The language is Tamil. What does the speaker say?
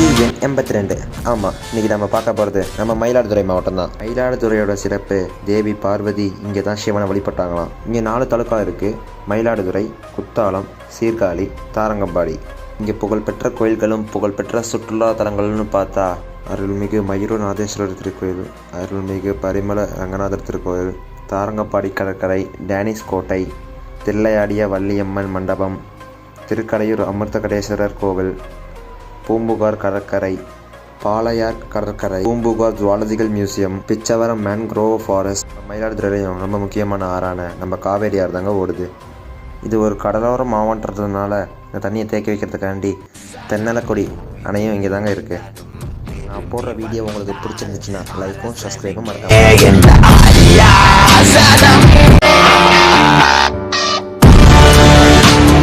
விதி எண் 82. ஆமாம், இன்றைக்கி நம்ம பார்க்க போகிறது நம்ம மயிலாடுதுறை மாவட்டம் தான். மயிலாடுதுறையோட சிறப்பு தேவி பார்வதி இங்கே தான் சிவனை வழிபட்டாங்களாம். இங்கே 4 தாலுக்கா இருக்குது: மயிலாடுதுறை, குத்தாலம், சீர்காழி, தாரங்கம்பாடி. இங்கே புகழ்பெற்ற கோயில்களும் புகழ்பெற்ற சுற்றுலா தலங்கள்னு பார்த்தா அருள்மிகு மயூரநாதேஸ்வரர் திருக்கோயில், அருள்மிகு பரிமள ரங்கநாதர் திருக்கோயில், தாரங்கம்பாடி கடற்கரை, டேனிஷ் கோட்டை, தில்லையாடிய வள்ளியம்மன் மண்டபம், திருக்கடையூர் அமிர்தகடேஸ்வரர் கோவில், பூம்புகார் கடற்கரை, பாளையார் கடற்கரை, Poompuhar zoological museum, Pichavaram mangrove forest. மயிலாடுதுறையிலையும் ரொம்ப முக்கியமான ஆறான நம்ம காவேரி ஆறு தாங்க ஓடுது. இது ஒரு கடலோர மாவட்டத்தினால இந்த தண்ணியை தேக்கி வைக்கிறதுக்காண்டி தென்னலக்கொடி அணையும் இங்கே தாங்க இருக்குது. நான் போடுற வீடியோ உங்களுக்கு பிடிச்சிருந்துச்சுன்னா லைக்கும் சப்ஸ்கிரைபும் மறக்காம.